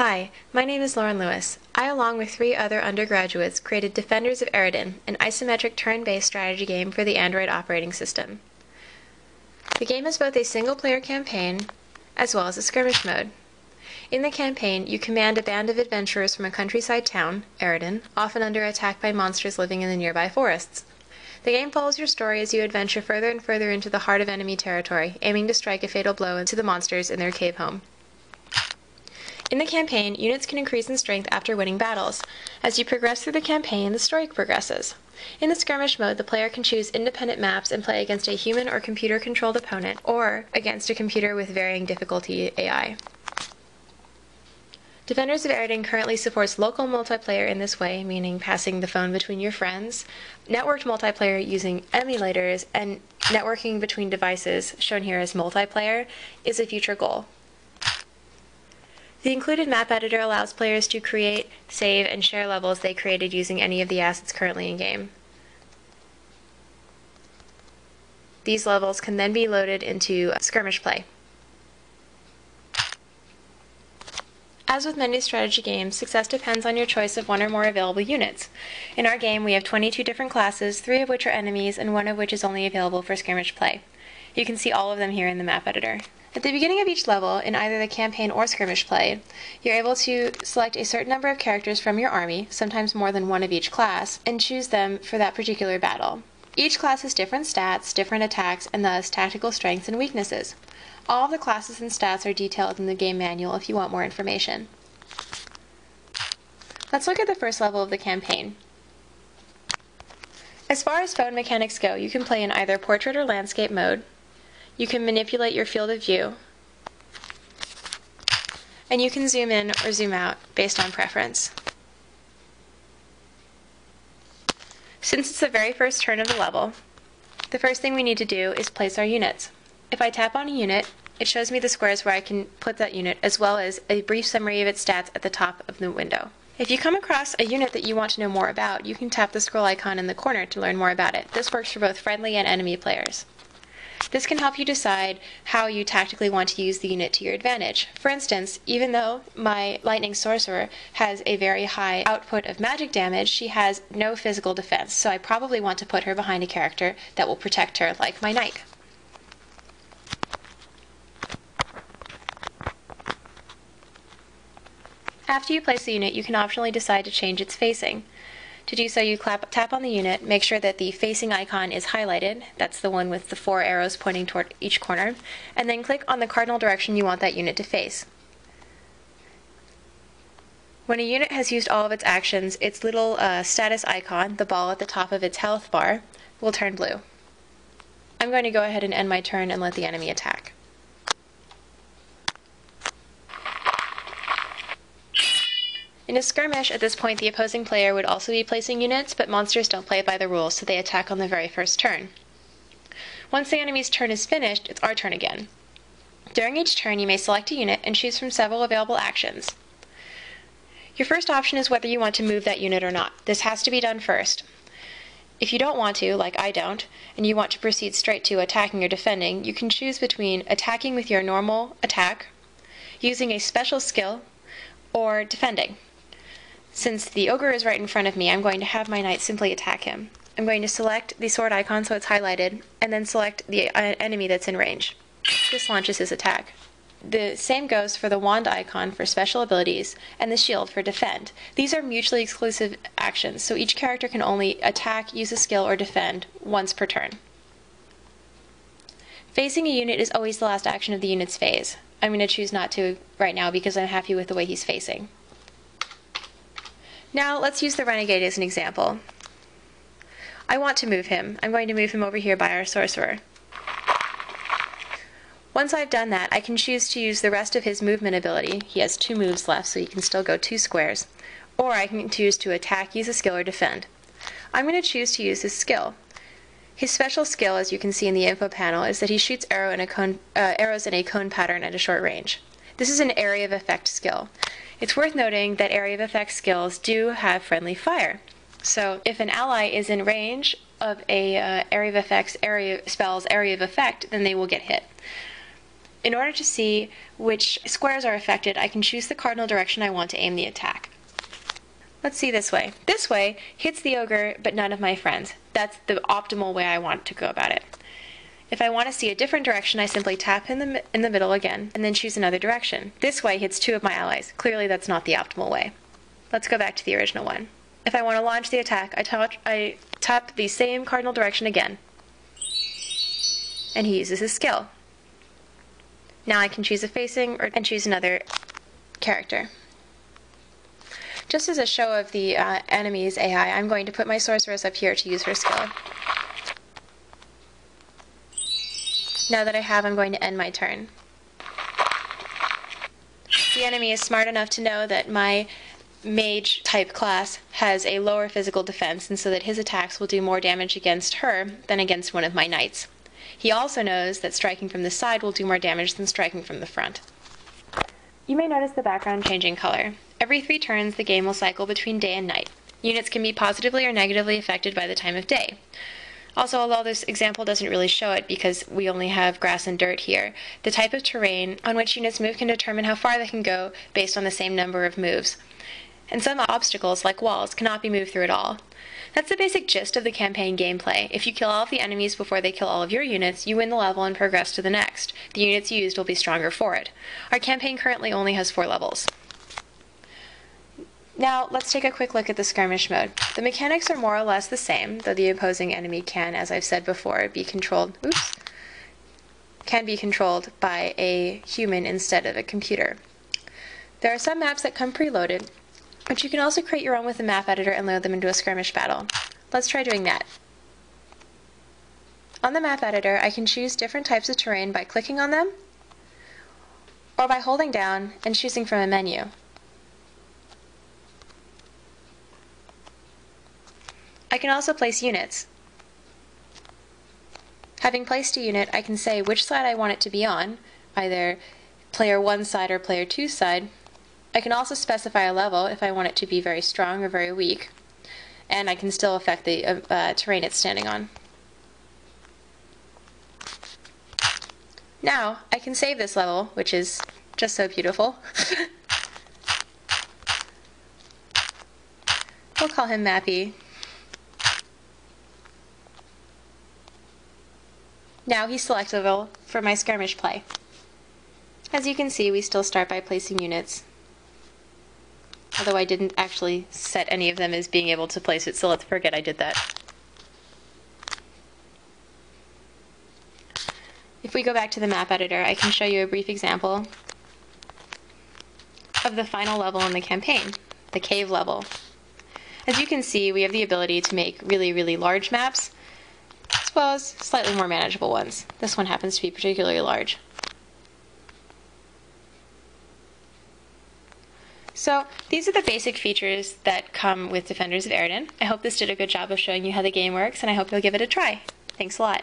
Hi, my name is Lauren Lewis. I, along with 3 other undergraduates, created Defenders of Eredin, an isometric turn-based strategy game for the Android operating system. The game has both a single-player campaign as well as a skirmish mode. In the campaign, you command a band of adventurers from a countryside town, Eredin, often under attack by monsters living in the nearby forests. The game follows your story as you adventure further and further into the heart of enemy territory, aiming to strike a fatal blow into the monsters in their cave home. In the campaign, units can increase in strength after winning battles. As you progress through the campaign, the story progresses. In the skirmish mode, the player can choose independent maps and play against a human or computer-controlled opponent, or against a computer with varying difficulty AI. Defenders of Eredin currently supports local multiplayer in this way, meaning passing the phone between your friends, networked multiplayer using emulators, and networking between devices, shown here as multiplayer, is a future goal. The included map editor allows players to create, save, and share levels they created using any of the assets currently in-game. These levels can then be loaded into skirmish play. As with many strategy games, success depends on your choice of one or more available units. In our game, we have 22 different classes, 3 of which are enemies, and 1 of which is only available for skirmish play. You can see all of them here in the map editor. At the beginning of each level, in either the campaign or skirmish play, you're able to select a certain number of characters from your army, sometimes more than 1 of each class, and choose them for that particular battle. Each class has different stats, different attacks, and thus tactical strengths and weaknesses. All of the classes and stats are detailed in the game manual if you want more information. Let's look at the first level of the campaign. As far as phone mechanics go, you can play in either portrait or landscape mode. You can manipulate your field of view, and you can zoom in or zoom out based on preference. Since it's the very first turn of the level, the first thing we need to do is place our units. If I tap on a unit, it shows me the squares where I can put that unit, as well as a brief summary of its stats at the top of the window. If you come across a unit that you want to know more about, you can tap the scroll icon in the corner to learn more about it. This works for both friendly and enemy players. This can help you decide how you tactically want to use the unit to your advantage. For instance, even though my lightning sorcerer has a very high output of magic damage, she has no physical defense, so I probably want to put her behind a character that will protect her, like my knight. After you place the unit, you can optionally decide to change its facing. To do so, you tap on the unit, make sure that the facing icon is highlighted, that's the one with the 4 arrows pointing toward each corner, and then click on the cardinal direction you want that unit to face. When a unit has used all of its actions, its little status icon, the ball at the top of its health bar, will turn blue. I'm going to go ahead and end my turn and let the enemy attack. In a skirmish, at this point the opposing player would also be placing units, but monsters don't play by the rules, so they attack on the very first turn. Once the enemy's turn is finished, it's our turn again. During each turn, you may select a unit and choose from several available actions. Your first option is whether you want to move that unit or not. This has to be done first. If you don't want to, like I don't, and you want to proceed straight to attacking or defending, you can choose between attacking with your normal attack, using a special skill, or defending. Since the ogre is right in front of me, I'm going to have my knight simply attack him. I'm going to select the sword icon so it's highlighted, and then select the enemy that's in range. This launches his attack. The same goes for the wand icon for special abilities, and the shield for defend. These are mutually exclusive actions, so each character can only attack, use a skill, or defend once per turn. Facing a unit is always the last action of the unit's phase. I'm going to choose not to right now because I'm happy with the way he's facing. Now let's use the renegade as an example. I want to move him. I'm going to move him over here by our sorcerer. Once I've done that, I can choose to use the rest of his movement ability. He has 2 moves left, so he can still go 2 squares. Or I can choose to attack, use a skill, or defend. I'm going to choose to use his skill. His special skill, as you can see in the info panel, is that he shoots arrows in a cone pattern at a short range. This is an area of effect skill. It's worth noting that area of effect skills do have friendly fire. So if an ally is in range of a area of effects spell's area of effect, then they will get hit. In order to see which squares are affected, I can choose the cardinal direction I want to aim the attack. Let's see this way. This way hits the ogre, but none of my friends. That's the optimal way I want to go about it. If I want to see a different direction, I simply tap in the middle again, and then choose another direction. This way hits 2 of my allies. Clearly that's not the optimal way. Let's go back to the original one. If I want to launch the attack, I tap the same cardinal direction again, and he uses his skill. Now I can choose a facing and choose another character. Just as a show of the enemy's AI, I'm going to put my sorceress up here to use her skill. Now that I have, I'm going to end my turn. The enemy is smart enough to know that my mage type class has a lower physical defense, and so that his attacks will do more damage against her than against one of my knights. He also knows that striking from the side will do more damage than striking from the front. You may notice the background changing color. Every 3 turns, the game will cycle between day and night. Units can be positively or negatively affected by the time of day. Also, although this example doesn't really show it because we only have grass and dirt here, the type of terrain on which units move can determine how far they can go based on the same number of moves. And some obstacles, like walls, cannot be moved through at all. That's the basic gist of the campaign gameplay. If you kill all of the enemies before they kill all of your units, you win the level and progress to the next. The units used will be stronger for it. Our campaign currently only has 4 levels. Now, let's take a quick look at the skirmish mode. The mechanics are more or less the same, though the opposing enemy can, as I've said before, be controlled by a human instead of a computer. There are some maps that come preloaded, but you can also create your own with the map editor and load them into a skirmish battle. Let's try doing that. On the map editor, I can choose different types of terrain by clicking on them, or by holding down and choosing from a menu. I can also place units. Having placed a unit, I can say which side I want it to be on, either player 1 side or player 2 side. I can also specify a level if I want it to be very strong or very weak, and I can still affect the terrain it's standing on. Now, I can save this level, which is just so beautiful. We'll call him Mappy. Now he's selectable for my skirmish play. As you can see, we still start by placing units, although I didn't actually set any of them as being able to place it, so let's forget I did that. If we go back to the map editor, I can show you a brief example of the final level in the campaign, the cave level. As you can see, we have the ability to make really, really large maps, as well as slightly more manageable ones. This one happens to be particularly large. So these are the basic features that come with Defenders of Eredin. I hope this did a good job of showing you how the game works, and I hope you'll give it a try. Thanks a lot.